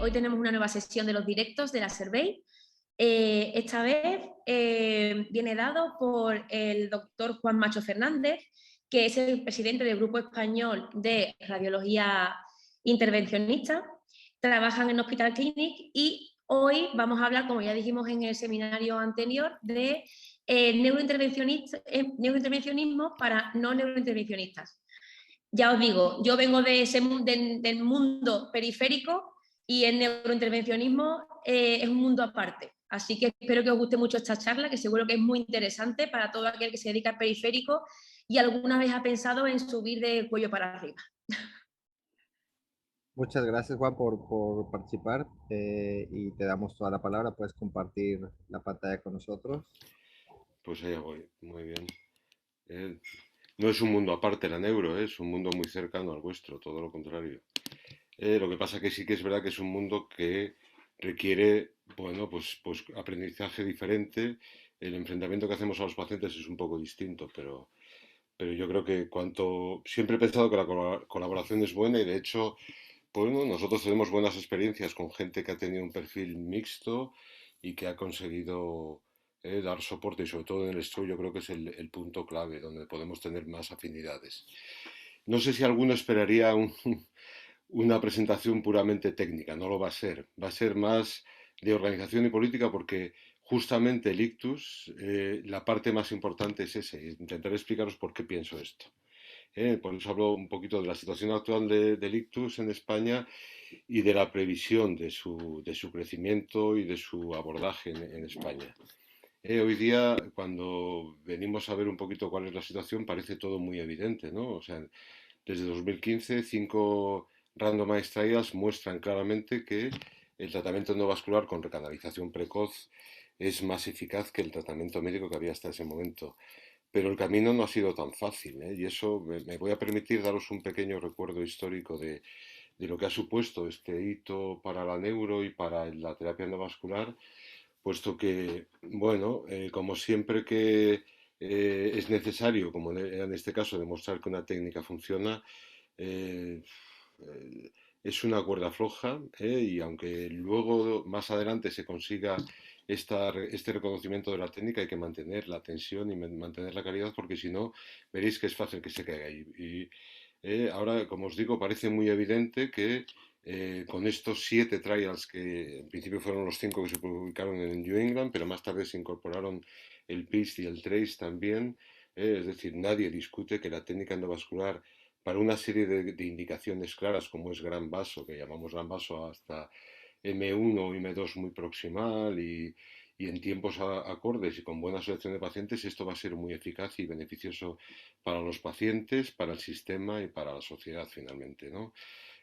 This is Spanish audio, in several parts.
Hoy tenemos una nueva sesión de los directos de la Survey. Esta vez viene dado por el doctor Juan Macho Fernández, que es el presidente del Grupo Español de Radiología Intervencionista. Trabajan en Hospital Clinic y hoy vamos a hablar, como ya dijimos en el seminario anterior, de neurointervencionismo para no neurointervencionistas. Ya os digo, yo vengo del mundo periférico y el neurointervencionismo es un mundo aparte. Así que espero que os guste mucho esta charla, que seguro que es muy interesante para todo aquel que se dedica al periférico y alguna vez ha pensado en subir de cuello para arriba. Muchas gracias, Juan, por participar y te damos toda la palabra. Puedes compartir la pantalla con nosotros. Pues allá voy, muy bien. No es un mundo aparte la neuro, es un mundo muy cercano al vuestro, todo lo contrario. Lo que pasa que sí que es verdad que es un mundo que requiere, bueno, pues aprendizaje diferente. El enfrentamiento que hacemos a los pacientes es un poco distinto, pero yo creo que siempre he pensado que la colaboración es buena y de hecho, bueno, nosotros tenemos buenas experiencias con gente que ha tenido un perfil mixto y que ha conseguido dar soporte y sobre todo en el estudio yo creo que es el punto clave donde podemos tener más afinidades. No sé si alguno esperaría una presentación puramente técnica, no lo va a ser. Va a ser más de organización y política porque justamente el ictus, la parte más importante es ese. Intentaré explicaros por qué pienso esto. Por eso hablo un poquito de la situación actual del ictus en España y de la previsión de su crecimiento y de su abordaje en España. Hoy día, cuando venimos a ver un poquito cuál es la situación, parece todo muy evidente, ¿no? O sea, desde 2015, 5 randomized trials muestran claramente que el tratamiento endovascular con recanalización precoz es más eficaz que el tratamiento médico que había hasta ese momento. Pero el camino no ha sido tan fácil, ¿eh? Y eso me voy a permitir daros un pequeño recuerdo histórico de lo que ha supuesto este hito para la neuro y para la terapia endovascular, puesto que, bueno, como siempre que es necesario, como en este caso, demostrar que una técnica funciona, eh, eh, es una cuerda floja, y aunque luego más adelante se consiga este reconocimiento de la técnica, hay que mantener la tensión y mantener la calidad porque si no, veréis que es fácil que se caiga. Ahora, como os digo, parece muy evidente que con estos 7 trials, que en principio fueron los 5 que se publicaron en New England, pero más tarde se incorporaron el PIST y el TRACE también, es decir, nadie discute que la técnica endovascular para una serie de indicaciones claras, como es gran vaso, que llamamos gran vaso hasta M1 o M2 muy proximal y en tiempos acordes y con buena selección de pacientes, esto va a ser muy eficaz y beneficioso para los pacientes, para el sistema y para la sociedad finalmente, ¿no?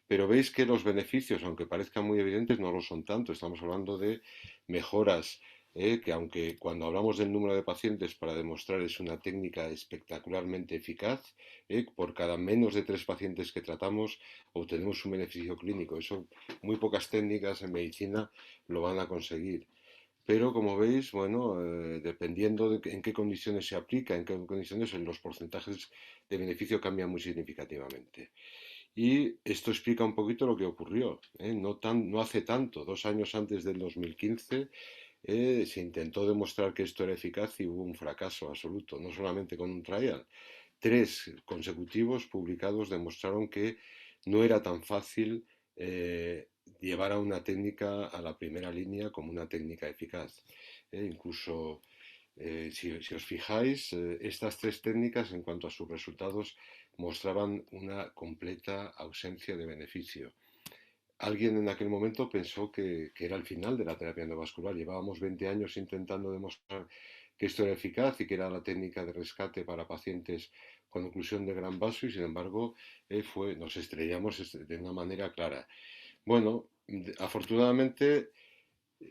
Pero veis que los beneficios, aunque parezcan muy evidentes, no lo son tanto. Estamos hablando de mejoras, que aunque cuando hablamos del número de pacientes para demostrar es una técnica espectacularmente eficaz, por cada menos de 3 pacientes que tratamos obtenemos un beneficio clínico. Eso muy pocas técnicas en medicina lo van a conseguir. Pero como veis, bueno, dependiendo de en qué condiciones se aplica, en qué condiciones los porcentajes de beneficio cambian muy significativamente. Y esto explica un poquito lo que ocurrió, ¿eh? No hace tanto, 2 años antes del 2015, se intentó demostrar que esto era eficaz y hubo un fracaso absoluto, no solamente con un trial. 3 consecutivos publicados demostraron que no era tan fácil llevar a una técnica a la primera línea como una técnica eficaz. Incluso si os fijáis, estas 3 técnicas en cuanto a sus resultados mostraban una completa ausencia de beneficio. Alguien en aquel momento pensó que era el final de la terapia endovascular. Llevábamos 20 años intentando demostrar que esto era eficaz y que era la técnica de rescate para pacientes con oclusión de gran vaso y sin embargo nos estrellamos de una manera clara. Bueno, afortunadamente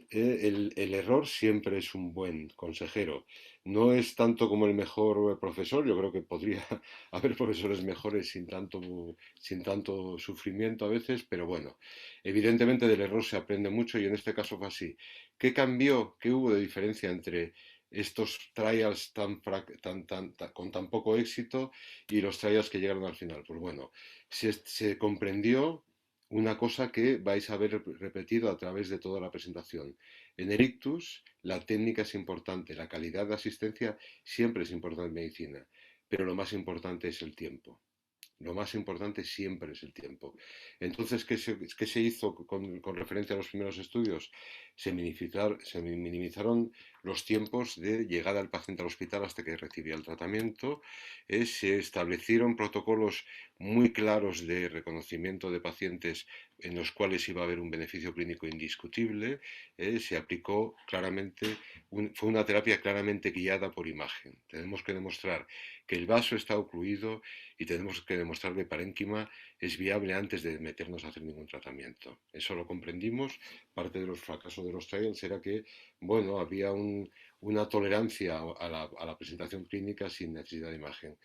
el error siempre es un buen consejero. No es tanto como el mejor profesor, yo creo que podría haber profesores mejores sin tanto sufrimiento a veces, pero bueno, evidentemente del error se aprende mucho y en este caso fue así. ¿Qué cambió? ¿Qué hubo de diferencia entre estos trials con tan poco éxito y los trials que llegaron al final? Pues bueno, se comprendió una cosa que vais a ver repetido a través de toda la presentación. En el ictus, la técnica es importante, la calidad de asistencia siempre es importante en medicina, pero lo más importante es el tiempo. Lo más importante siempre es el tiempo. Entonces, qué se hizo con referencia a los primeros estudios? Se minimizaron los tiempos de llegada del paciente al hospital hasta que recibía el tratamiento. Se establecieron protocolos muy claros de reconocimiento de pacientes en los cuales iba a haber un beneficio clínico indiscutible. Se aplicó claramente, fue una terapia claramente guiada por imagen. Tenemos que demostrar que el vaso está ocluido y tenemos que demostrar que el parénquima es viable antes de meternos a hacer ningún tratamiento. Eso lo comprendimos. Parte de los fracasos de los trials era que, bueno, había una tolerancia a la presentación clínica sin necesidad de imagen.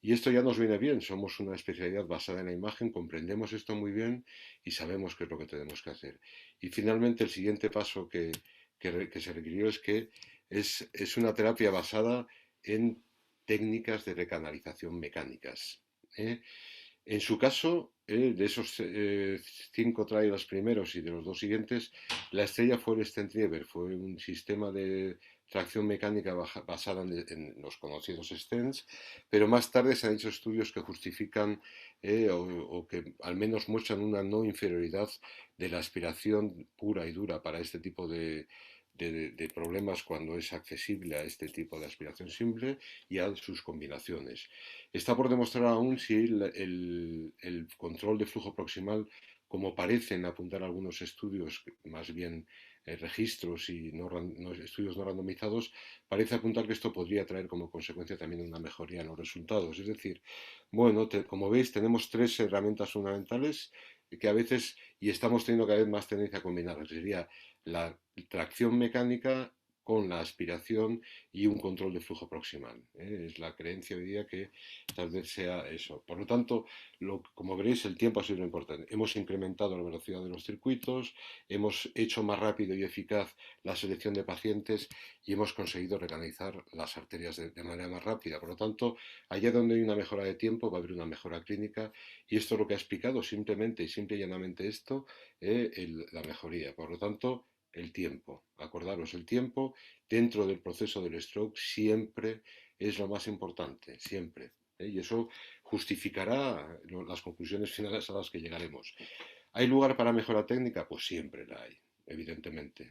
Y esto ya nos viene bien, somos una especialidad basada en la imagen, comprendemos esto muy bien y sabemos qué es lo que tenemos que hacer. Y finalmente el siguiente paso que se requirió es que es una terapia basada en técnicas de recanalización mecánicas. ¿eh? En su caso, de esos 5 trials primeros y de los 2 siguientes, la estrella fue el stent lever, fue un sistema de tracción mecánica basada en los conocidos stents, pero más tarde se han hecho estudios que justifican o que al menos muestran una no inferioridad de la aspiración pura y dura para este tipo de problemas cuando es accesible a este tipo de aspiración simple y a sus combinaciones. Está por demostrar aún si el control de flujo proximal, como parecen apuntar algunos estudios, más bien registros y estudios no randomizados, parece apuntar que esto podría traer como consecuencia también una mejoría en los resultados. Es decir, bueno, como veis, tenemos 3 herramientas fundamentales que a veces, y estamos teniendo cada vez más tendencia a combinarlas. Sería la tracción mecánica con la aspiración y un control de flujo proximal. Es la creencia hoy día que tal vez sea eso. Por lo tanto, como veréis, el tiempo ha sido lo importante. Hemos incrementado la velocidad de los circuitos, hemos hecho más rápido y eficaz la selección de pacientes y hemos conseguido recanalizar las arterias de manera más rápida. Por lo tanto, allá donde hay una mejora de tiempo va a haber una mejora clínica y esto es lo que ha explicado simplemente y simple y llanamente esto, la mejoría. Por lo tanto, el tiempo. Acordaros, el tiempo dentro del proceso del stroke siempre es lo más importante, siempre. Y eso justificará las conclusiones finales a las que llegaremos. ¿Hay lugar para mejora técnica? Pues siempre la hay, evidentemente.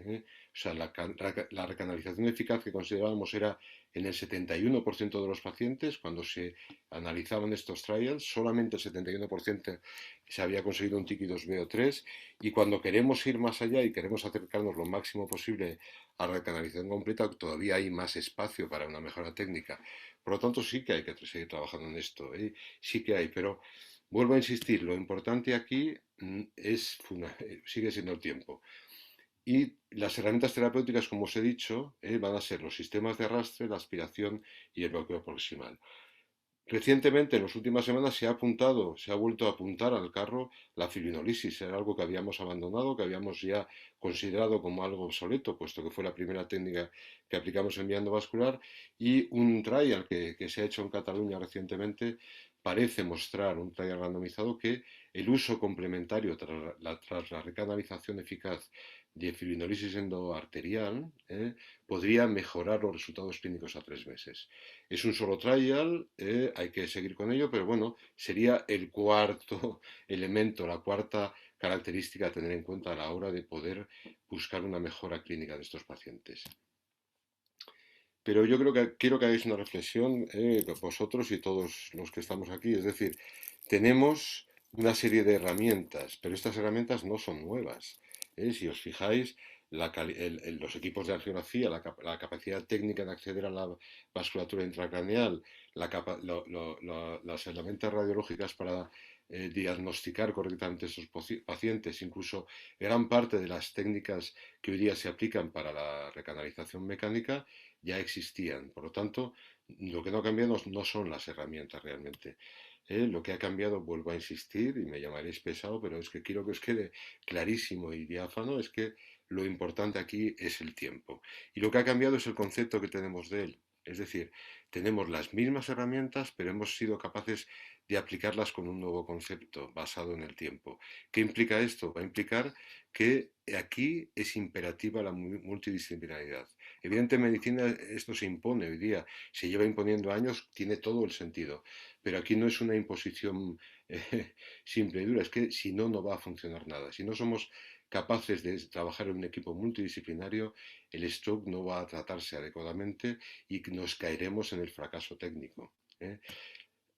O sea, la recanalización eficaz que considerábamos era en el 71% de los pacientes, cuando se analizaban estos trials, solamente el 71% se había conseguido un TICI2B3, y cuando queremos ir más allá y queremos acercarnos lo máximo posible a la recanalización completa, todavía hay más espacio para una mejora técnica. Por lo tanto, sí que hay que seguir trabajando en esto, sí que hay, pero vuelvo a insistir, lo importante aquí sigue siendo el tiempo. Y las herramientas terapéuticas, como os he dicho, van a ser los sistemas de arrastre, la aspiración y el bloqueo proximal. Recientemente, en las últimas semanas, se ha vuelto a apuntar al carro la fibrinolisis. Era algo que habíamos abandonado, que habíamos ya considerado como algo obsoleto, puesto que fue la primera técnica que aplicamos en vía endovascular. Y un trial que se ha hecho en Cataluña recientemente parece mostrar, un trial randomizado, que el uso complementario tras la recanalización eficaz de fibrinolisis endoarterial podría mejorar los resultados clínicos a 3 meses. Es un solo trial, hay que seguir con ello, pero bueno, sería el cuarto elemento, la cuarta característica a tener en cuenta a la hora de poder buscar una mejora clínica de estos pacientes. Pero yo creo que quiero que hagáis una reflexión, vosotros y todos los que estamos aquí. Es decir, tenemos una serie de herramientas, pero estas herramientas no son nuevas. Si os fijáis, los equipos de angiografía, la capacidad técnica de acceder a la vasculatura intracraneal, las herramientas radiológicas para diagnosticar correctamente a estos pacientes, incluso gran parte de las técnicas que hoy día se aplican para la recanalización mecánica, ya existían. Por lo tanto, lo que no ha cambiado no son las herramientas realmente. Lo que ha cambiado, vuelvo a insistir, y me llamaréis pesado, pero es que quiero que os quede clarísimo y diáfano, es que lo importante aquí es el tiempo. Y lo que ha cambiado es el concepto que tenemos de él. Es decir, tenemos las mismas herramientas, pero hemos sido capaces de aplicarlas con un nuevo concepto basado en el tiempo. ¿Qué implica esto? Va a implicar que aquí es imperativa la multidisciplinaridad. Evidentemente, en medicina esto se impone hoy día, se lleva imponiendo años, tiene todo el sentido, pero aquí no es una imposición simple y dura, es que si no, no va a funcionar nada. Si no somos capaces de trabajar en un equipo multidisciplinario, el stroke no va a tratarse adecuadamente y nos caeremos en el fracaso técnico. ¿Eh?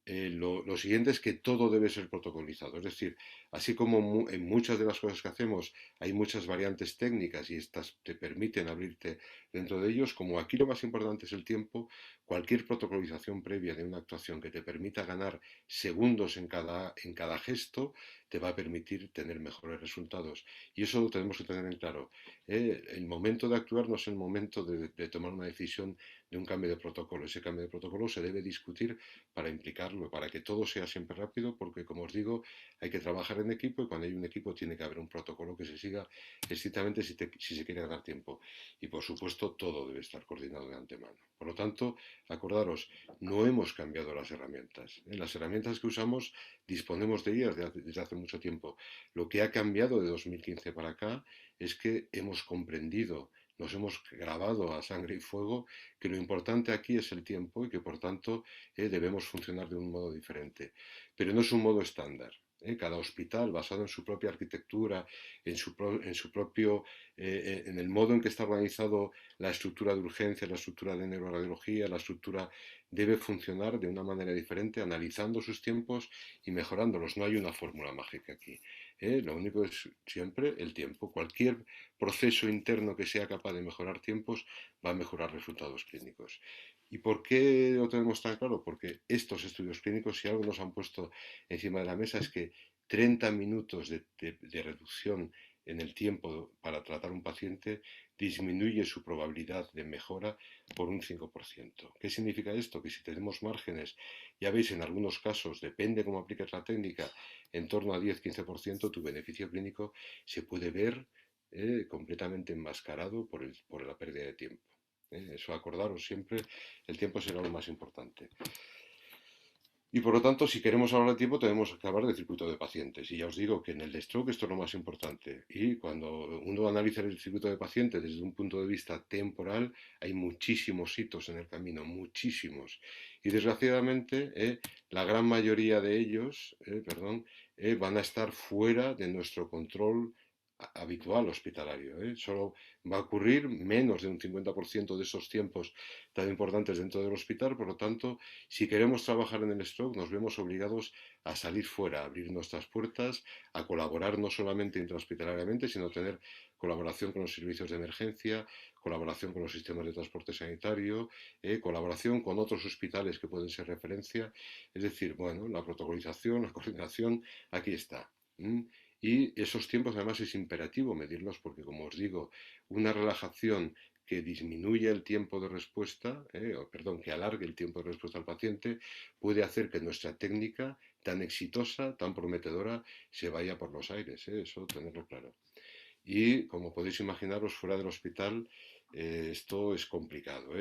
Lo siguiente es que todo debe ser protocolizado. Es decir, así como en muchas de las cosas que hacemos hay muchas variantes técnicas y estas te permiten abrirte dentro de ellos, como aquí lo más importante es el tiempo, cualquier protocolización previa de una actuación que te permita ganar segundos en cada gesto te va a permitir tener mejores resultados. Y eso lo tenemos que tener en claro. El momento de actuar no es el momento de tomar una decisión de un cambio de protocolo. Ese cambio de protocolo se debe discutir para implicarlo, para que todo sea siempre rápido, porque como os digo, hay que trabajar en equipo y cuando hay un equipo tiene que haber un protocolo que se siga estrictamente si se quiere ganar tiempo. Y por supuesto todo debe estar coordinado de antemano. Por lo tanto, acordaros, no hemos cambiado las herramientas. En las herramientas que usamos disponemos de ellas desde hace mucho tiempo. Lo que ha cambiado de 2015 para acá es que hemos comprendido, nos hemos grabado a sangre y fuego que lo importante aquí es el tiempo y que por tanto debemos funcionar de un modo diferente. Pero no es un modo estándar. Cada hospital, basado en su propia arquitectura, en su propio, en el modo en que está organizado la estructura de urgencia, la estructura de neuroradiología, la estructura debe funcionar de una manera diferente, analizando sus tiempos y mejorándolos. No hay una fórmula mágica aquí. Lo único es siempre el tiempo. Cualquier proceso interno que sea capaz de mejorar tiempos va a mejorar resultados clínicos. ¿Y por qué lo tenemos tan claro? Porque estos estudios clínicos, si algo nos han puesto encima de la mesa, es que 30 minutos de reducción en el tiempo para tratar un paciente disminuye su probabilidad de mejora por un 5%. ¿Qué significa esto? Que si tenemos márgenes, ya veis, en algunos casos, depende cómo apliques la técnica, en torno a 10-15%, tu beneficio clínico se puede ver completamente enmascarado por la pérdida de tiempo. Eso acordaros siempre, el tiempo será lo más importante. Y por lo tanto, si queremos hablar de tiempo, tenemos que hablar de circuito de pacientes. Y ya os digo que en el stroke esto es lo más importante. Y cuando uno analiza el circuito de pacientes desde un punto de vista temporal, hay muchísimos hitos en el camino, muchísimos. Y desgraciadamente, la gran mayoría de ellos, van a estar fuera de nuestro control habitual hospitalario. Solo va a ocurrir menos de un 50% de esos tiempos tan importantes dentro del hospital. Por lo tanto, si queremos trabajar en el stroke, nos vemos obligados a salir fuera, a abrir nuestras puertas, a colaborar no solamente intrahospitalariamente, sino tener colaboración con los servicios de emergencia, colaboración con los sistemas de transporte sanitario, colaboración con otros hospitales que pueden ser referencia. Es decir, bueno, la protocolización, la coordinación, aquí está. Y esos tiempos además es imperativo medirlos porque, como os digo, una relajación que disminuya el tiempo de respuesta, que alargue el tiempo de respuesta al paciente, puede hacer que nuestra técnica tan exitosa, tan prometedora, se vaya por los aires. Eso tenerlo claro. Y como podéis imaginaros, fuera del hospital, esto es complicado.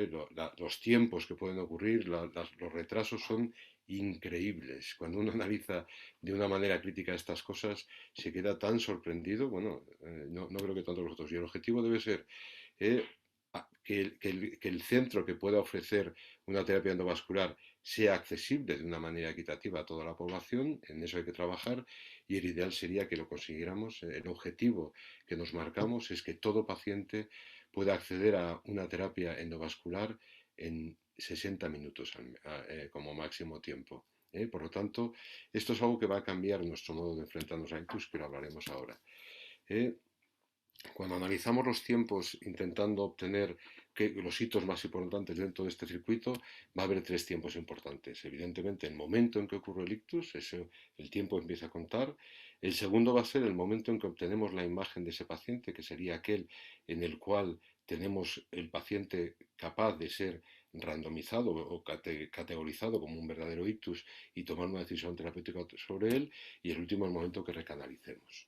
Los tiempos que pueden ocurrir, los retrasos son increíbles. Cuando uno analiza de una manera crítica estas cosas, se queda tan sorprendido. Bueno, no creo que tanto vosotros. Y el objetivo debe ser eh, que el centro que pueda ofrecer una terapia endovascular sea accesible de una manera equitativa a toda la población. En eso hay que trabajar y el ideal sería que lo consiguiéramos. El objetivo que nos marcamos es que todo paciente pueda acceder a una terapia endovascular en 60 minutos como máximo tiempo. Por lo tanto, esto es algo que va a cambiar nuestro modo de enfrentarnos a ictus, que lo hablaremos ahora. Cuando analizamos los tiempos intentando obtener los hitos más importantes dentro de este circuito, va a haber tres tiempos importantes. Evidentemente, el momento en que ocurre el ictus, el tiempo empieza a contar. El segundo va a ser el momento en que obtenemos la imagen de ese paciente, que sería aquel en el cual tenemos el paciente capaz de ser randomizado o categorizado como un verdadero ictus y tomar una decisión terapéutica sobre él. Y el último, el momento que recanalicemos.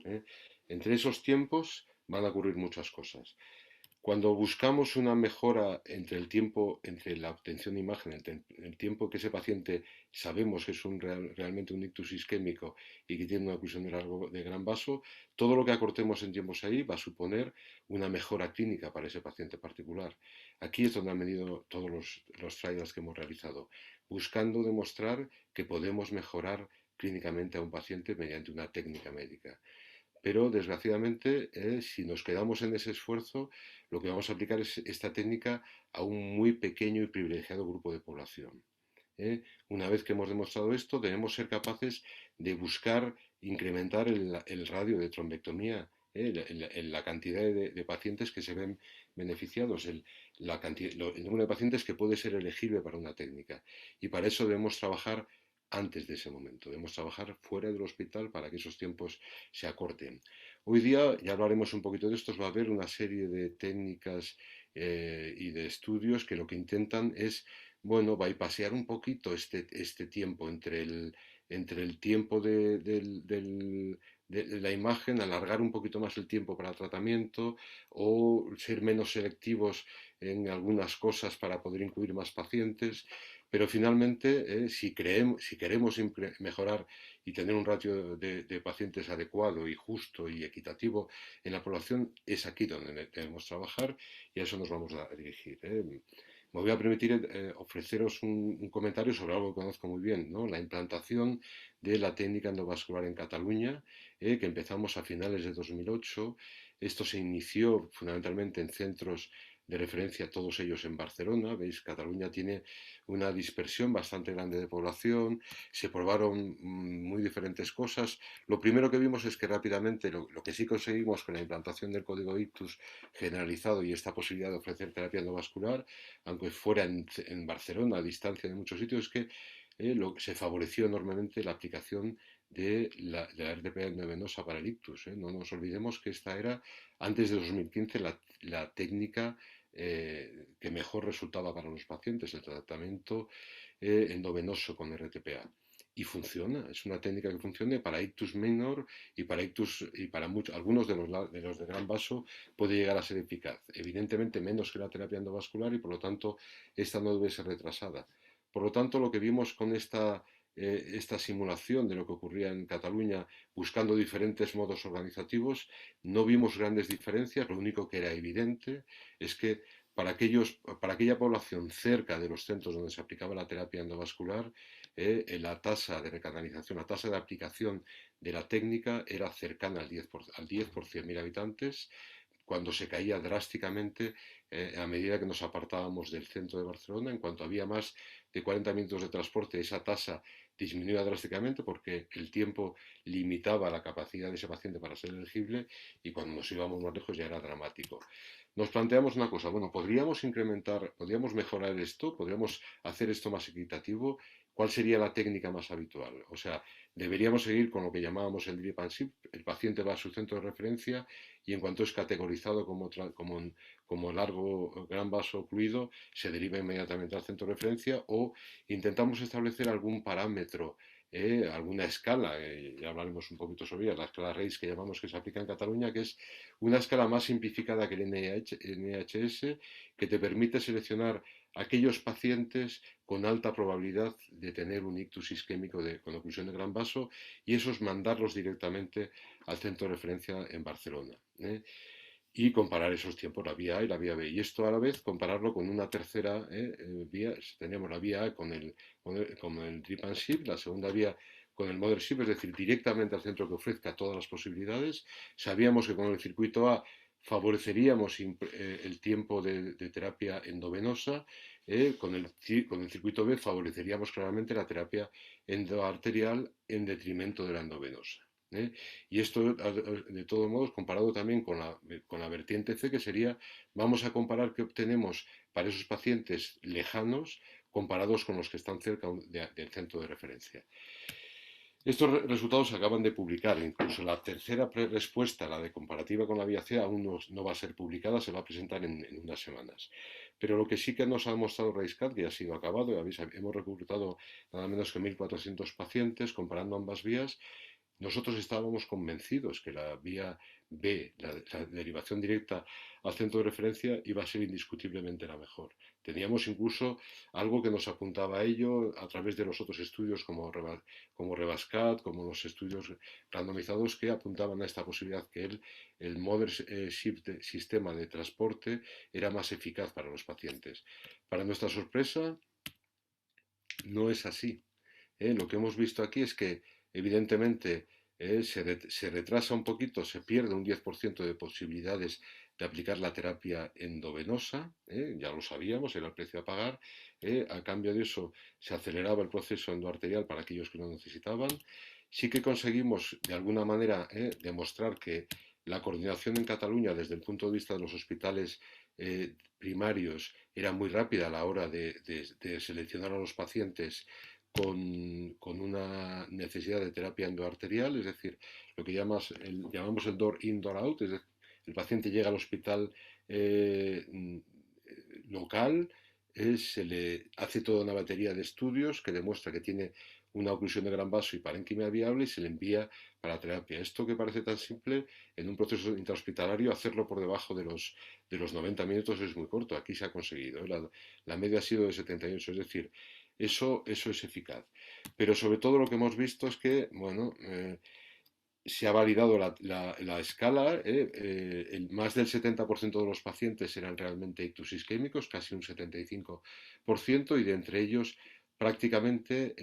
Entre esos tiempos van a ocurrir muchas cosas. Cuando buscamos una mejora entre el tiempo, entre la obtención de imagen, entre el tiempo que ese paciente sabemos que es realmente un ictus isquémico y que tiene una oclusión de gran vaso, todo lo que acortemos en tiempos ahí va a suponer una mejora clínica para ese paciente particular. Aquí es donde han venido todos los trials que hemos realizado, buscando demostrar que podemos mejorar clínicamente a un paciente mediante una técnica médica. Pero desgraciadamente, si nos quedamos en ese esfuerzo, lo que vamos a aplicar es esta técnica a un muy pequeño y privilegiado grupo de población. Una vez que hemos demostrado esto, debemos ser capaces de buscar incrementar el radio de trombectomía, la cantidad de pacientes que se ven beneficiados, el número de pacientes que puede ser elegible para una técnica. Y para eso debemos trabajar antes de ese momento, debemos trabajar fuera del hospital para que esos tiempos se acorten. Hoy día, ya hablaremos un poquito de esto, va a haber una serie de técnicas y de estudios que lo que intentan es, bueno, bypassear un poquito este tiempo entre el tiempo de la imagen, alargar un poquito más el tiempo para el tratamiento o ser menos selectivos en algunas cosas para poder incluir más pacientes. Pero finalmente, si queremos mejorar y tener un ratio de pacientes adecuado y justo y equitativo en la población, es aquí donde debemos trabajar y a eso nos vamos a dirigir. Me voy a permitir ofreceros un comentario sobre algo que conozco muy bien, ¿no? La implantación de la técnica endovascular en Cataluña, que empezamos a finales de 2008. Esto se inició fundamentalmente en centros de referencia, todos ellos en Barcelona. Veis, Cataluña tiene una dispersión bastante grande de población, se probaron muy diferentes cosas. Lo primero que vimos es que rápidamente lo que sí conseguimos con la implantación del código ictus generalizado y esta posibilidad de ofrecer terapia endovascular, aunque fuera en Barcelona, a distancia de muchos sitios, es que se favoreció enormemente la aplicación de la RTP endovenosa para el ictus. No nos olvidemos que esta era, antes de 2015, la técnica que mejor resultaba para los pacientes, el tratamiento endovenoso con RTPA. Y funciona, es una técnica que funciona para ictus menor y para algunos de los de gran vaso puede llegar a ser eficaz. Evidentemente menos que la terapia endovascular y por lo tanto esta no debe ser retrasada. Por lo tanto, lo que vimos con esta simulación de lo que ocurría en Cataluña, buscando diferentes modos organizativos, no vimos grandes diferencias. Lo único que era evidente es que para aquella población cerca de los centros donde se aplicaba la terapia endovascular, la tasa de recanalización, la tasa de aplicación de la técnica era cercana al 10 por 100.000 habitantes, cuando se caía drásticamente a medida que nos apartábamos del centro de Barcelona. En cuanto había más de 40 minutos de transporte, esa tasa disminuía drásticamente porque el tiempo limitaba la capacidad de ese paciente para ser elegible y cuando nos íbamos más lejos ya era dramático. Nos planteamos una cosa, bueno, podríamos mejorar esto, podríamos hacer esto más equitativo. ¿Cuál sería la técnica más habitual? O sea, deberíamos seguir con lo que llamábamos el drip and ship. El paciente va a su centro de referencia y en cuanto es categorizado como largo gran vaso ocluido, se deriva inmediatamente al centro de referencia o intentamos establecer algún parámetro, alguna escala, ya hablaremos un poquito sobre ella, la escala RACE que llamamos, que se aplica en Cataluña, que es una escala más simplificada que el NIHS, que te permite seleccionar aquellos pacientes con alta probabilidad de tener un ictus isquémico con oclusión de gran vaso y esos mandarlos directamente al centro de referencia en Barcelona. Y comparar esos tiempos, la vía A y la vía B. Y esto a la vez compararlo con una tercera vía. Teníamos la vía A con el Trip and Ship, la segunda vía con el Mothership, es decir, directamente al centro que ofrezca todas las posibilidades. Sabíamos que con el circuito A favoreceríamos el tiempo de terapia endovenosa, con el circuito B favoreceríamos claramente la terapia endoarterial en detrimento de la endovenosa. Y esto, de todos modos, comparado también con la vertiente C, que sería, vamos a comparar qué obtenemos para esos pacientes lejanos comparados con los que están cerca del centro de referencia. Estos resultados se acaban de publicar, incluso la tercera respuesta, la de comparativa con la vía C, aún no va a ser publicada, se va a presentar en unas semanas. Pero lo que sí que nos ha mostrado RAISCAT, que ya ha sido acabado, hemos reclutado nada menos que 1.400 pacientes comparando ambas vías, nosotros estábamos convencidos que la vía B, la derivación directa al centro de referencia, iba a ser indiscutiblemente la mejor. Teníamos incluso algo que nos apuntaba a ello a través de los otros estudios como Rebascat, como los estudios randomizados que apuntaban a esta posibilidad que el Mothership sistema de transporte era más eficaz para los pacientes. Para nuestra sorpresa, no es así. Lo que hemos visto aquí es que, evidentemente, se retrasa un poquito, se pierde un 10% de posibilidades de aplicar la terapia endovenosa, ya lo sabíamos, era el precio a pagar. A cambio de eso, se aceleraba el proceso endoarterial para aquellos que lo necesitaban. Sí que conseguimos, de alguna manera, demostrar que la coordinación en Cataluña, desde el punto de vista de los hospitales primarios, era muy rápida a la hora de seleccionar a los pacientes con una necesidad de terapia endoarterial, es decir, lo que llamamos el door in, door out, es decir, el paciente llega al hospital local, se le hace toda una batería de estudios que demuestra que tiene una oclusión de gran vaso y parénquima viable y se le envía para terapia. Esto que parece tan simple, en un proceso intrahospitalario, hacerlo por debajo de los 90 minutos es muy corto. Aquí se ha conseguido. La media ha sido de 78, es decir, eso es eficaz. Pero sobre todo lo que hemos visto es que, bueno, se ha validado la escala, más del 70% de los pacientes eran realmente ictus isquémicos, casi un 75%, y de entre ellos prácticamente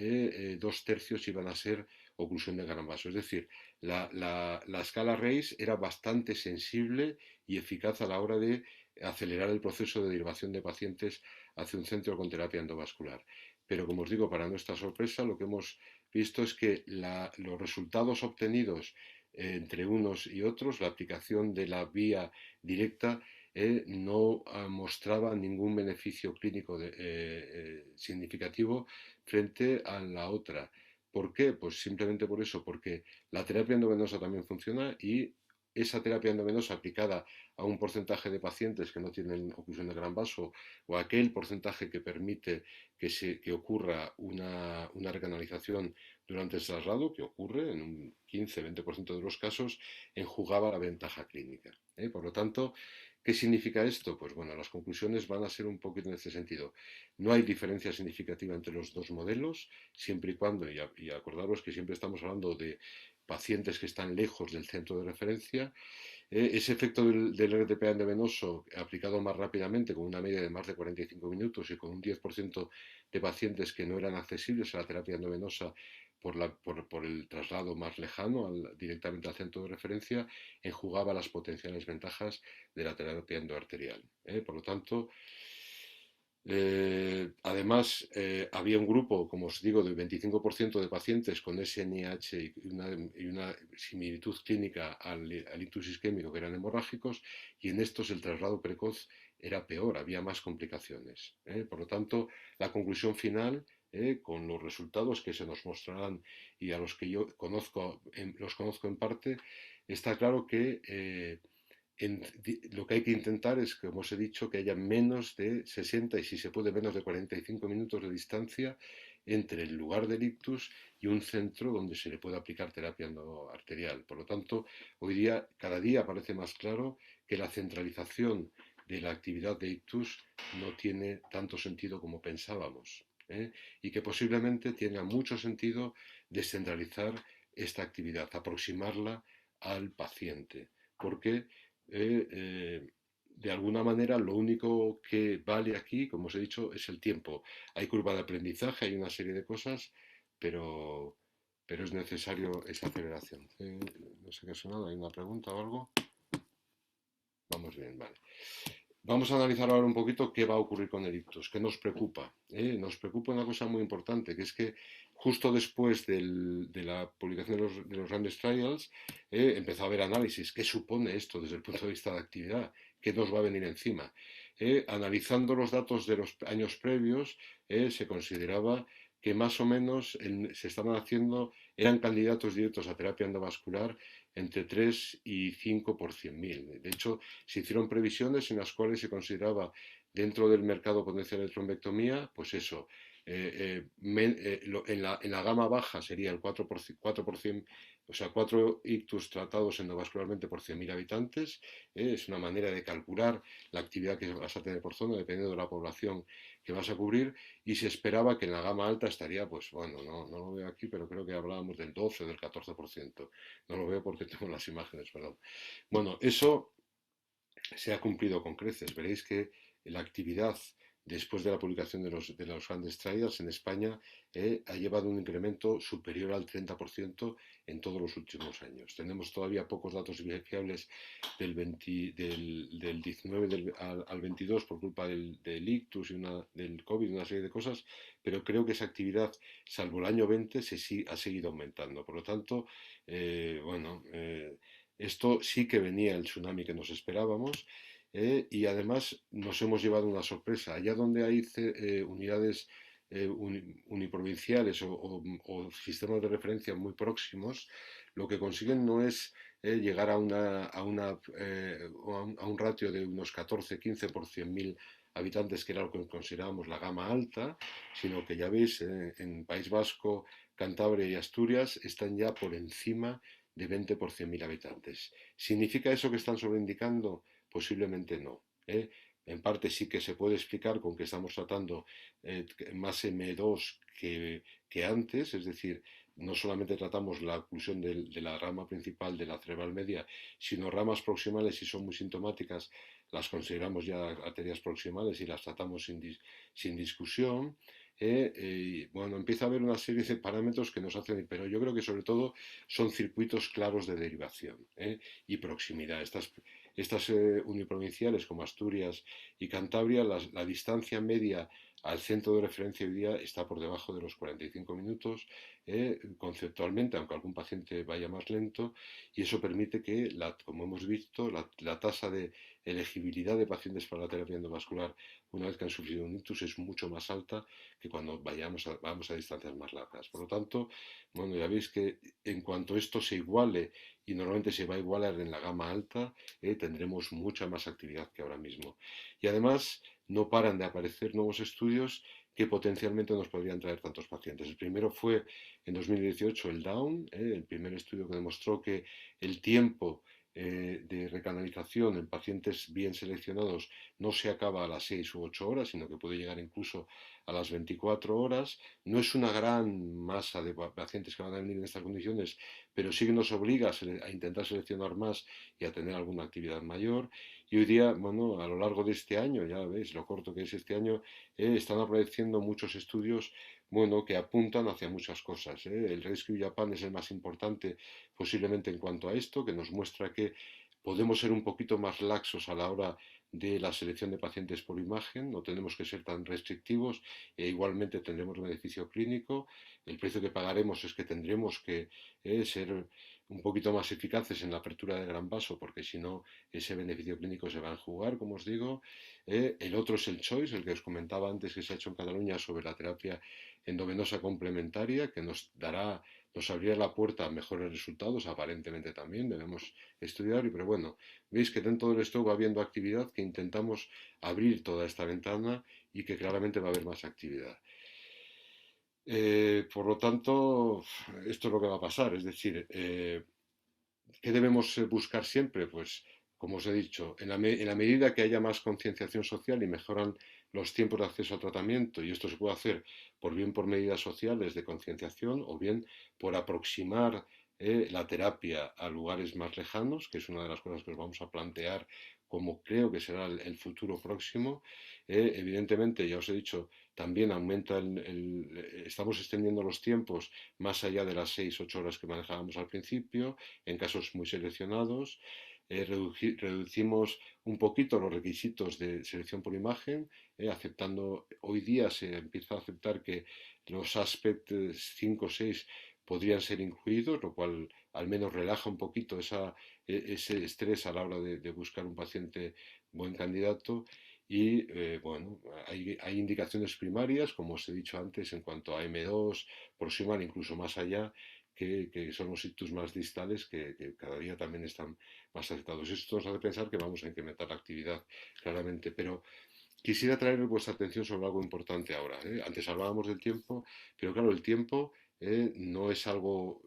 2/3 iban a ser oclusión de gran vaso. Es decir, la escala RACE era bastante sensible y eficaz a la hora de acelerar el proceso de derivación de pacientes hacia un centro con terapia endovascular. Pero como os digo, para nuestra sorpresa, lo que hemos visto es que los resultados obtenidos entre unos y otros, la aplicación de la vía directa, no mostraba ningún beneficio clínico significativo frente a la otra. ¿Por qué? Pues simplemente por eso, porque la terapia endovenosa también funciona y esa terapia endovenosa aplicada a un porcentaje de pacientes que no tienen oclusión de gran vaso o aquel porcentaje que permite que ocurra una recanalización durante el traslado, que ocurre en un 15-20% de los casos, enjugaba la ventaja clínica. Por lo tanto, ¿qué significa esto? Pues bueno, las conclusiones van a ser un poquito en este sentido. No hay diferencia significativa entre los dos modelos, siempre y cuando, y acordaros que siempre estamos hablando de pacientes que están lejos del centro de referencia. Ese efecto del RTPA endovenoso aplicado más rápidamente, con una media de más de 45 minutos y con un 10% de pacientes que no eran accesibles a la terapia endovenosa por el traslado más lejano directamente al centro de referencia, enjugaba las potenciales ventajas de la terapia endoarterial. Por lo tanto, además, había un grupo, como os digo, del 25% de pacientes con SNIH y una similitud clínica al ictus isquémico que eran hemorrágicos, y en estos el traslado precoz era peor, había más complicaciones. Por lo tanto, la conclusión final, con los resultados que se nos mostrarán y a los que yo los conozco en parte, está claro que lo que hay que intentar es, como os he dicho, que haya menos de 60 y si se puede menos de 45 minutos de distancia entre el lugar del ictus y un centro donde se le pueda aplicar terapia arterial. Por lo tanto, hoy día, cada día parece más claro que la centralización de la actividad de ictus no tiene tanto sentido como pensábamos, y que posiblemente tenga mucho sentido descentralizar esta actividad, aproximarla al paciente, porque de alguna manera lo único que vale aquí, como os he dicho, es el tiempo. Hay curva de aprendizaje, hay una serie de cosas, pero, pero es necesario esa aceleración. No sé qué ha sonado, ¿hay una pregunta o algo? Vamos bien, vale. Vamos a analizar ahora un poquito qué va a ocurrir con el ictus, qué nos preocupa. Nos preocupa una cosa muy importante, que es que justo después de la publicación de los Randomized Trials, empezó a haber análisis. ¿Qué supone esto desde el punto de vista de actividad? ¿Qué nos va a venir encima? Analizando los datos de los años previos, se consideraba que más o menos se estaban haciendo, eran candidatos directos a terapia endovascular entre 3 y 5 por 100.000. De hecho, se hicieron previsiones en las cuales se consideraba dentro del mercado potencial de trombectomía, pues eso, en la gama baja sería el 4%, o sea, 4 ictus tratados endovascularmente por 100.000 habitantes. Es una manera de calcular la actividad que vas a tener por zona, dependiendo de la población que vas a cubrir, y se esperaba que en la gama alta estaría, pues bueno, no lo veo aquí, pero creo que hablábamos del 12, del 14%. No lo veo porque tengo las imágenes, perdón. Bueno, eso se ha cumplido con creces. Veréis que la actividad después de la publicación de los grandes trials en España ha llevado un incremento superior al 30% en todos los últimos años. Tenemos todavía pocos datos fiables del 19 al 22 por culpa del ictus y del COVID y una serie de cosas, pero creo que esa actividad, salvo el año 20, ha seguido aumentando. Por lo tanto, esto sí que venía el tsunami que nos esperábamos, y además nos hemos llevado una sorpresa. Allá donde hay unidades uniprovinciales o sistemas de referencia muy próximos, lo que consiguen no es llegar a un ratio de unos 14-15 por 100.000 habitantes, que era lo que considerábamos la gama alta, sino que ya veis, en País Vasco, Cantabria y Asturias están ya por encima de 20 por 100.000 habitantes. ¿Significa eso que están sobreindicando? Posiblemente no. En parte sí que se puede explicar con que estamos tratando más M2 que antes, es decir, no solamente tratamos la oclusión de la rama principal de la cerebral media, sino ramas proximales, si son muy sintomáticas, las consideramos ya arterias proximales y las tratamos sin discusión. Bueno, empieza a haber una serie de parámetros que nos hacen, pero yo creo que sobre todo son circuitos claros de derivación y proximidad. Estas uniprovinciales como Asturias y Cantabria, la distancia media al centro de referencia hoy día está por debajo de los 45 minutos, conceptualmente, aunque algún paciente vaya más lento, y eso permite que, como hemos visto, la tasa de elegibilidad de pacientes para la terapia endovascular una vez que han sufrido un ictus es mucho más alta que cuando vamos a distancias más largas. Por lo tanto, bueno, ya veis que en cuanto esto se iguale, y normalmente se va a igualar en la gama alta, tendremos mucha más actividad que ahora mismo. Y además no paran de aparecer nuevos estudios que potencialmente nos podrían traer tantos pacientes. El primero fue en 2018 el DOWN, el primer estudio que demostró que el tiempo de recanalización en pacientes bien seleccionados no se acaba a las 6 u 8 horas, sino que puede llegar incluso a las 24 horas. No es una gran masa de pacientes que van a venir en estas condiciones, pero sí que nos obliga a intentar seleccionar más y a tener alguna actividad mayor. Y hoy día, bueno, a lo largo de este año, ya veis lo corto que es este año, están apareciendo muchos estudios, bueno, que apuntan hacia muchas cosas. El Rescue Japan es el más importante posiblemente en cuanto a esto, que nos muestra que podemos ser un poquito más laxos a la hora de la selección de pacientes por imagen, no tenemos que ser tan restrictivos e igualmente tendremos beneficio clínico. El precio que pagaremos es que tendremos que ser un poquito más eficaces en la apertura de gran vaso, porque si no, ese beneficio clínico se va a jugar, como os digo. El otro es el Choice, el que os comentaba antes, que se ha hecho en Cataluña sobre la terapia endovenosa complementaria, que nos abrirá la puerta a mejores resultados, aparentemente también, debemos estudiar, pero bueno, veis que dentro del stock va habiendo actividad, que intentamos abrir toda esta ventana y que claramente va a haber más actividad. Por lo tanto, esto es lo que va a pasar, es decir, ¿qué debemos buscar siempre? Pues, como os he dicho, en la medida que haya más concienciación social y mejoran los tiempos de acceso al tratamiento, y esto se puede hacer por medidas sociales de concienciación o bien por aproximar la terapia a lugares más lejanos, que es una de las cosas que os vamos a plantear como creo que será futuro próximo. Evidentemente, ya os he dicho, también estamos extendiendo los tiempos más allá de las 6-8 horas que manejábamos al principio, en casos muy seleccionados. Reducimos un poquito los requisitos de selección por imagen, aceptando, hoy día se empieza a aceptar que los aspects 5 o 6 podrían ser incluidos, lo cual al menos relaja un poquito ese estrés a la hora de buscar un paciente buen candidato. Y bueno, hay indicaciones primarias, como os he dicho antes, en cuanto a M2, proximal, incluso más allá, que son los ictus más distales que cada día también están más aceptados. Esto nos hace pensar que vamos a incrementar la actividad claramente, pero quisiera traer vuestra atención sobre algo importante ahora. Antes hablábamos del tiempo, pero claro, el tiempo no es algo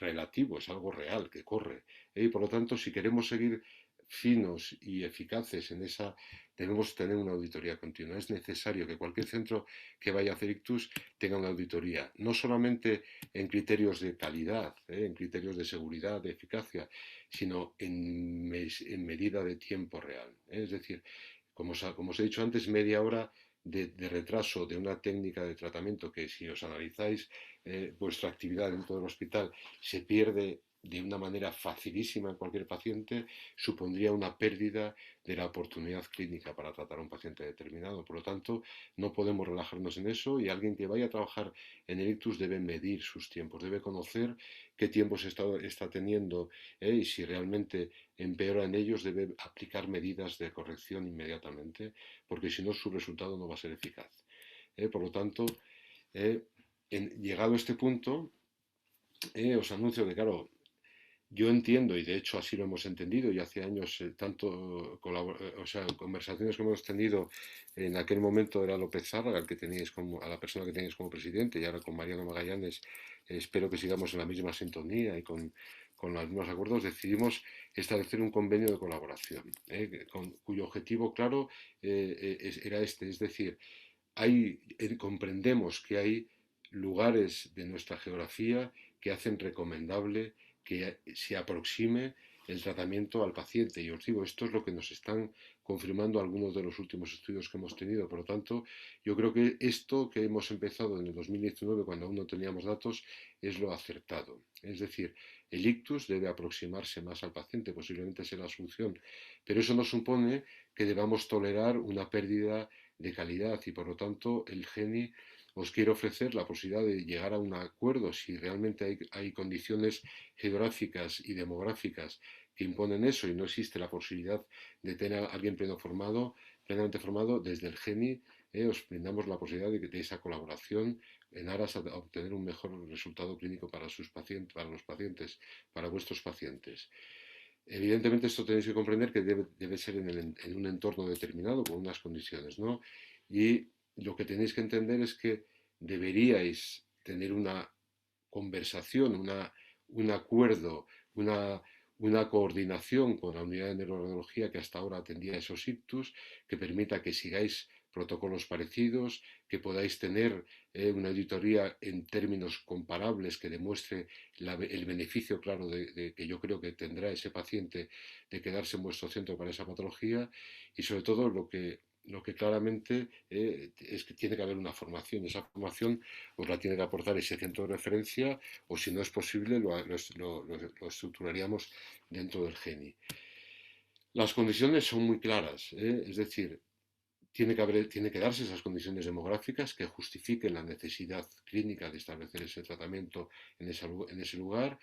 relativo, es algo real, que corre. Y por lo tanto, si queremos seguir finos y eficaces en esa, debemos tener una auditoría continua. Es necesario que cualquier centro que vaya a hacer ictus tenga una auditoría, no solamente en criterios de calidad, en criterios de seguridad, de eficacia, sino en medida de tiempo real. Es decir, como os he dicho antes, media hora de retraso de una técnica de tratamiento que si os analizáis vuestra actividad dentro del hospital se pierde de una manera facilísima en cualquier paciente, supondría una pérdida de la oportunidad clínica para tratar a un paciente determinado. Por lo tanto, no podemos relajarnos en eso y alguien que vaya a trabajar en el ictus debe medir sus tiempos, debe conocer qué tiempos está teniendo y si realmente empeora en ellos debe aplicar medidas de corrección inmediatamente, porque si no su resultado no va a ser eficaz. Por lo tanto, llegado a este punto, os anuncio que, claro, yo entiendo, y de hecho así lo hemos entendido, y hace años o sea, conversaciones que hemos tenido, en aquel momento era López Zárraga, el que teníais a la persona que teníais como presidente, y ahora con Mariano Magallanes, espero que sigamos en la misma sintonía y con los mismos acuerdos, decidimos establecer un convenio de colaboración, cuyo objetivo claro era este, es decir, comprendemos que hay lugares de nuestra geografía que hacen recomendable que se aproxime el tratamiento al paciente. Y os digo, esto es lo que nos están confirmando algunos de los últimos estudios que hemos tenido. Por lo tanto, yo creo que esto que hemos empezado en el 2019, cuando aún no teníamos datos, es lo acertado. Es decir, el ictus debe aproximarse más al paciente, posiblemente sea la solución, pero eso no supone que debamos tolerar una pérdida de calidad y por lo tanto el GENI os quiere ofrecer la posibilidad de llegar a un acuerdo si realmente hay condiciones geográficas y demográficas que imponen eso y no existe la posibilidad de tener a alguien plenamente formado desde el GENI. Os brindamos la posibilidad de esa colaboración en aras a obtener un mejor resultado clínico para sus pacientes, para los pacientes, para vuestros pacientes. Evidentemente esto tenéis que comprender que debe ser en un entorno determinado, con unas condiciones, ¿no? Y lo que tenéis que entender es que deberíais tener una conversación, un acuerdo, una coordinación con la unidad de neuroradiología que hasta ahora atendía esos ictus, que permita que sigáis protocolos parecidos, que podáis tener una auditoría en términos comparables que demuestre el beneficio claro que yo creo que tendrá ese paciente de quedarse en vuestro centro para esa patología y sobre todo lo que claramente es que tiene que haber una formación. Esa formación os la tiene que aportar ese centro de referencia o si no es posible lo estructuraríamos dentro del GENI. Las condiciones son muy claras, es decir, tiene que darse esas condiciones demográficas que justifiquen la necesidad clínica de establecer ese tratamiento en ese lugar.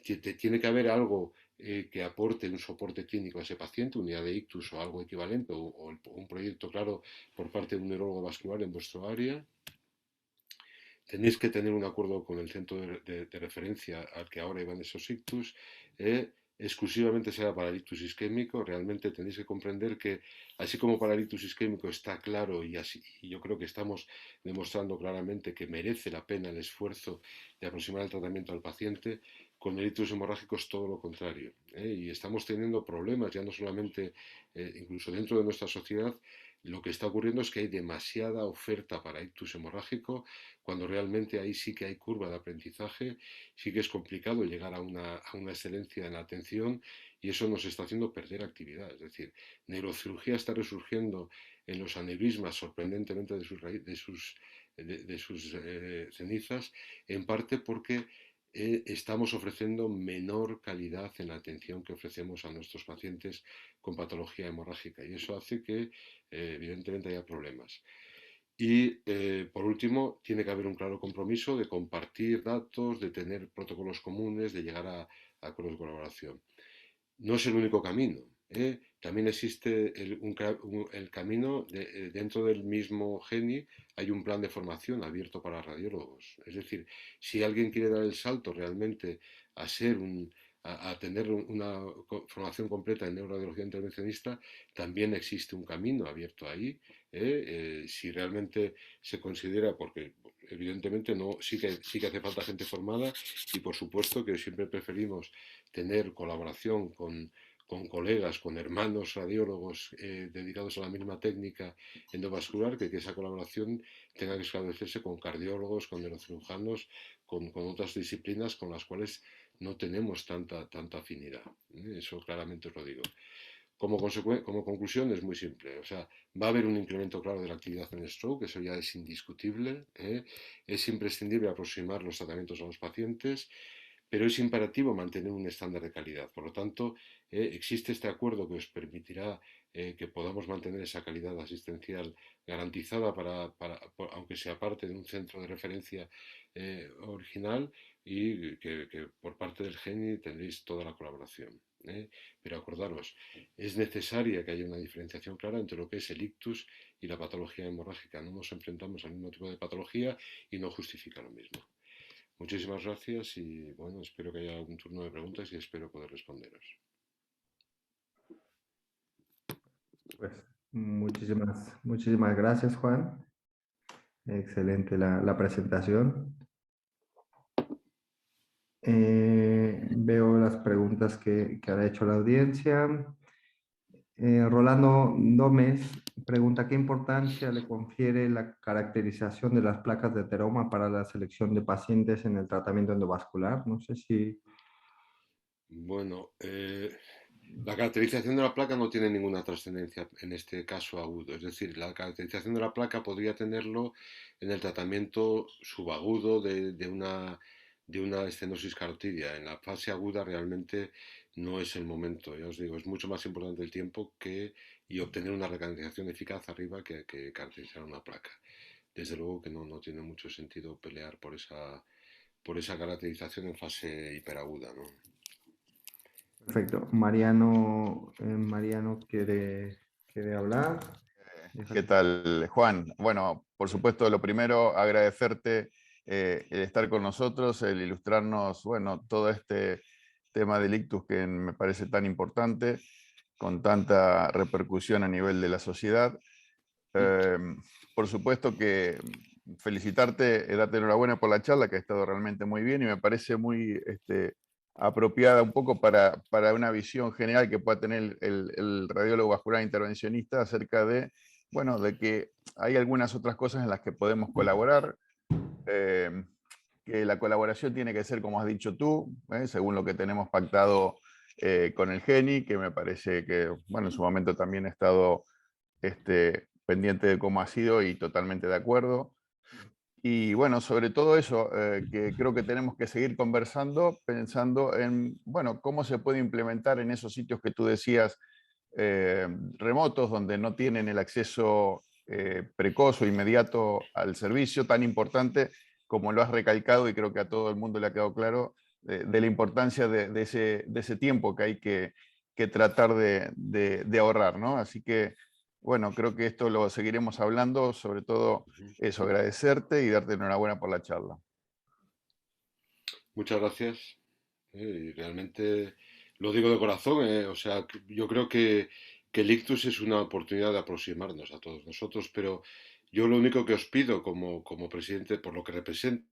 Tiene que haber algo que aporte un soporte clínico a ese paciente, unidad de ictus o algo equivalente, o un proyecto claro por parte de un neurólogo vascular en vuestro área. Tenéis que tener un acuerdo con el centro de referencia al que ahora iban esos ictus. Exclusivamente será para el ictus isquémico. Realmente tenéis que comprender que, así como para el ictus isquémico está claro y yo creo que estamos demostrando claramente que merece la pena el esfuerzo de aproximar el tratamiento al paciente, con el ictus hemorrágico es todo lo contrario. Y estamos teniendo problemas, ya no solamente, incluso dentro de nuestra sociedad, lo que está ocurriendo es que hay demasiada oferta para ictus hemorrágico, cuando realmente ahí sí que hay curva de aprendizaje, sí que es complicado llegar a una excelencia en la atención y eso nos está haciendo perder actividad. Es decir, neurocirugía está resurgiendo en los aneurismas sorprendentemente de sus cenizas, en parte porque estamos ofreciendo menor calidad en la atención que ofrecemos a nuestros pacientes con patología hemorrágica y eso hace que evidentemente haya problemas. Y por último, tiene que haber un claro compromiso de compartir datos, de tener protocolos comunes, de llegar a acuerdos de colaboración. No es el único camino. También existe el camino dentro del mismo GENI, hay un plan de formación abierto para radiólogos. Es decir, si alguien quiere dar el salto realmente a ser a tener una formación completa en neuroradiología intervencionista, también existe un camino abierto ahí. Si realmente se considera, porque evidentemente no, sí que hace falta gente formada y por supuesto que siempre preferimos tener colaboración con colegas, con hermanos radiólogos dedicados a la misma técnica endovascular, que esa colaboración tenga que establecerse con cardiólogos, con neurocirujanos, con otras disciplinas con las cuales no tenemos tanta afinidad. Eso claramente os lo digo. Como conclusión es muy simple, o sea, va a haber un incremento claro de la actividad en stroke, eso ya es indiscutible, es imprescindible aproximar los tratamientos a los pacientes, pero es imperativo mantener un estándar de calidad. Por lo tanto, existe este acuerdo que os permitirá que podamos mantener esa calidad asistencial garantizada aunque sea parte de un centro de referencia original y que por parte del GENI tendréis toda la colaboración. Pero acordaros, es necesaria que haya una diferenciación clara entre lo que es el ictus y la patología hemorrágica. No nos enfrentamos al mismo tipo de patología y no justifica lo mismo. Muchísimas gracias y bueno, espero que haya algún turno de preguntas y espero poder responderos. Pues muchísimas gracias, Juan. Excelente la presentación. Veo las preguntas que ha hecho la audiencia. Rolando Gómez pregunta: ¿qué importancia le confiere la caracterización de las placas de ateroma para la selección de pacientes en el tratamiento endovascular? No sé si... Bueno, la caracterización de la placa no tiene ninguna trascendencia en este caso agudo. Es decir, la caracterización de la placa podría tenerlo en el tratamiento subagudo de una estenosis carotidia. En la fase aguda realmente no es el momento. Ya os digo, es mucho más importante el tiempo y obtener una recaracterización eficaz arriba que caracterizar una placa. Desde luego que no tiene mucho sentido pelear por esa caracterización en fase hiperaguda, ¿no? Perfecto. Mariano quiere hablar. ¿Qué tal, Juan? Bueno, por supuesto, lo primero, agradecerte el estar con nosotros, el ilustrarnos, bueno, todo este tema del ictus que me parece tan importante, con tanta repercusión a nivel de la sociedad. Por supuesto que felicitarte, darte enhorabuena por la charla, que ha estado realmente muy bien y me parece muy apropiada un poco para una visión general que pueda tener el radiólogo vascular intervencionista acerca de, bueno, de que hay algunas otras cosas en las que podemos colaborar, que la colaboración tiene que ser, como has dicho tú, según lo que tenemos pactado con el GENI, que me parece que, bueno, en su momento también he estado pendiente de cómo ha sido y totalmente de acuerdo. Y bueno, sobre todo eso, que creo que tenemos que seguir conversando, pensando en, bueno, cómo se puede implementar en esos sitios que tú decías, remotos, donde no tienen el acceso precoz o inmediato al servicio tan importante, como lo has recalcado y creo que a todo el mundo le ha quedado claro, de la importancia de ese tiempo que hay que tratar de ahorrar, ¿no? Así que, bueno, creo que esto lo seguiremos hablando, sobre todo eso, agradecerte y darte enhorabuena por la charla. Muchas gracias. Y realmente lo digo de corazón. O sea, yo creo que el ictus es una oportunidad de aproximarnos a todos nosotros, pero yo lo único que os pido como presidente, por lo que represento,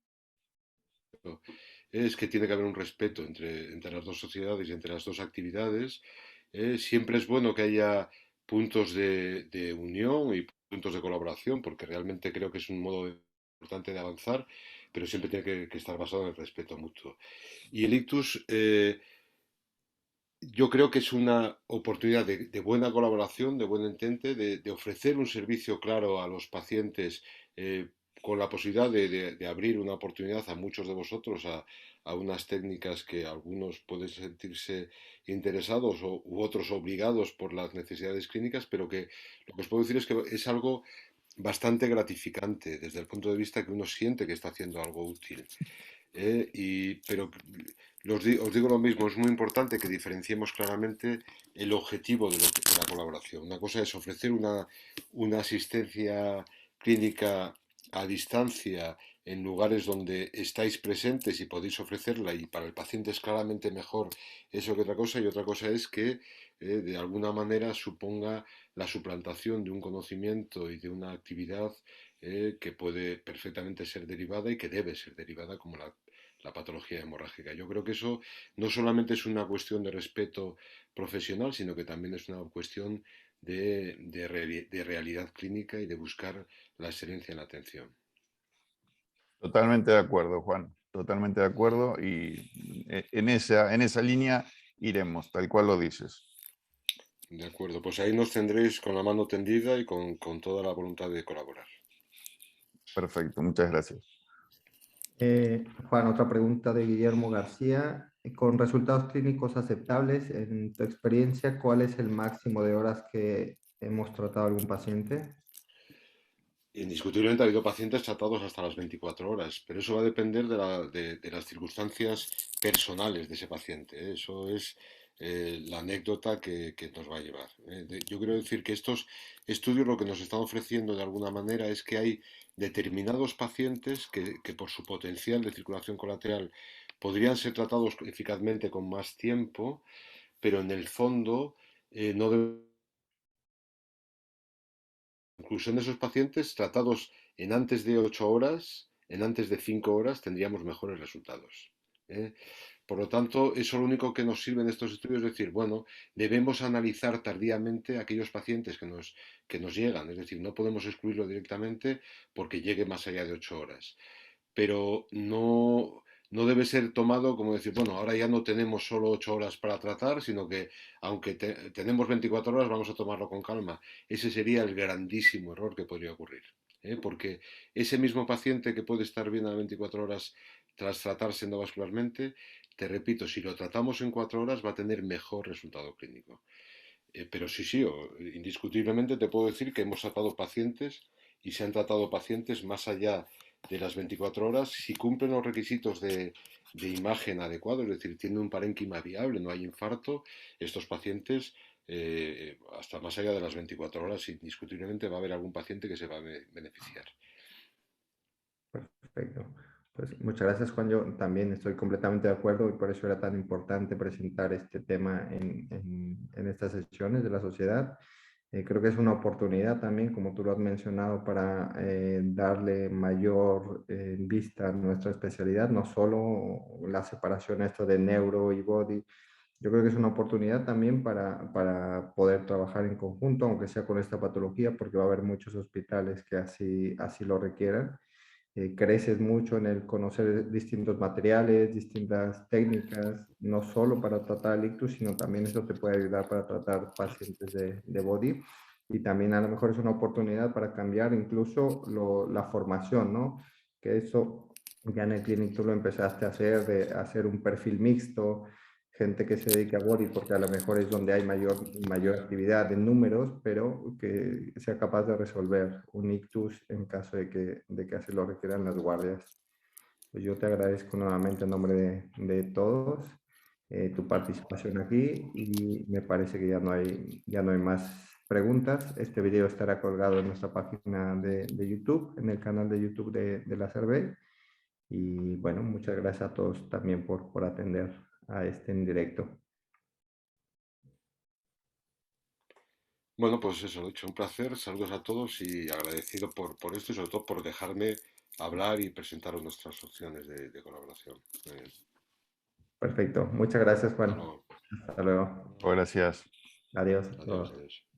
es que tiene que haber un respeto entre las dos sociedades y entre las dos actividades. Siempre es bueno que haya puntos de unión y puntos de colaboración, porque realmente creo que es un modo importante de avanzar, pero siempre tiene que estar basado en el respeto mutuo. Y el ictus, yo creo que es una oportunidad de buena colaboración, de buen entente, de ofrecer un servicio claro a los pacientes, con la posibilidad de abrir una oportunidad a muchos de vosotros a unas técnicas que algunos pueden sentirse interesados u otros obligados por las necesidades clínicas, pero que lo que os puedo decir es que es algo bastante gratificante desde el punto de vista que uno siente que está haciendo algo útil. Pero os digo lo mismo, es muy importante que diferenciemos claramente el objetivo de la colaboración. Una cosa es ofrecer una asistencia clínica a distancia en lugares donde estáis presentes y podéis ofrecerla y para el paciente es claramente mejor eso que otra cosa y otra cosa es que de alguna manera suponga la suplantación de un conocimiento y de una actividad que puede perfectamente ser derivada y que debe ser derivada como la patología hemorrágica. Yo creo que eso no solamente es una cuestión de respeto profesional, sino que también es una cuestión de realidad clínica y de buscar la excelencia en la atención. Totalmente de acuerdo, Juan, totalmente de acuerdo y en esa línea iremos, tal cual lo dices. De acuerdo, pues ahí nos tendréis con la mano tendida y con toda la voluntad de colaborar. Perfecto, muchas gracias. Juan, otra pregunta de Guillermo García. Con resultados clínicos aceptables, en tu experiencia, ¿cuál es el máximo de horas que hemos tratado a algún paciente? Indiscutiblemente ha habido pacientes tratados hasta las 24 horas, pero eso va a depender de las circunstancias personales de ese paciente, ¿eh? Eso es la anécdota que nos va a llevar. Yo quiero decir que estos estudios lo que nos están ofreciendo de alguna manera es que hay determinados pacientes que por su potencial de circulación colateral podrían ser tratados eficazmente con más tiempo, pero en el fondo no deben. Incluso en esos pacientes tratados en antes de 8 horas, en antes de 5 horas, tendríamos mejores resultados. ¿Eh? Por lo tanto, eso lo único que nos sirve en estos estudios es decir, bueno, debemos analizar tardíamente aquellos pacientes que nos llegan, es decir, no podemos excluirlo directamente porque llegue más allá de 8 horas. Pero no debe ser tomado como decir, bueno, ahora ya no tenemos solo 8 horas para tratar, sino que aunque tenemos 24 horas, vamos a tomarlo con calma. Ese sería el grandísimo error que podría ocurrir. Porque ese mismo paciente que puede estar bien a 24 horas tras tratarse endovascularmente, te repito, si lo tratamos en 4 horas va a tener mejor resultado clínico. Pero sí, indiscutiblemente te puedo decir que hemos tratado pacientes y se han tratado pacientes más allá de las 24 horas si cumplen los requisitos de imagen adecuado, es decir, tienen un parénquima viable, no hay infarto, estos pacientes hasta más allá de las 24 horas indiscutiblemente va a haber algún paciente que se va a beneficiar. Perfecto. Pues muchas gracias, Juan. Yo también estoy completamente de acuerdo y por eso era tan importante presentar este tema en estas sesiones de la sociedad. Creo que es una oportunidad también, como tú lo has mencionado, para darle mayor vista a nuestra especialidad, no solo la separación esto de neuro y body. Yo creo que es una oportunidad también para poder trabajar en conjunto, aunque sea con esta patología, porque va a haber muchos hospitales que así lo requieran. Creces mucho en el conocer distintos materiales, distintas técnicas, no solo para tratar el ictus, sino también eso te puede ayudar para tratar pacientes de body. Y también a lo mejor es una oportunidad para cambiar incluso la formación, ¿no? Que eso ya en el clinic tú lo empezaste a hacer, de hacer un perfil mixto, gente que se dedica a body, porque a lo mejor es donde hay mayor actividad en números, pero que sea capaz de resolver un ictus en caso de que así lo requieran las guardias. Pues yo te agradezco nuevamente en nombre de todos tu participación aquí y me parece que ya no hay más preguntas. Este video estará colgado en nuestra página de YouTube, en el canal de YouTube de la Servei. Y bueno, muchas gracias a todos también por atender a este en directo. Bueno, pues eso, lo dicho, un placer, saludos a todos y agradecido por esto y sobre todo por dejarme hablar y presentaros nuestras opciones de colaboración. Muy bien. Perfecto. Muchas gracias, Hasta Juan. luego. Hasta luego. Gracias. Adiós a Adiós, todos. adiós.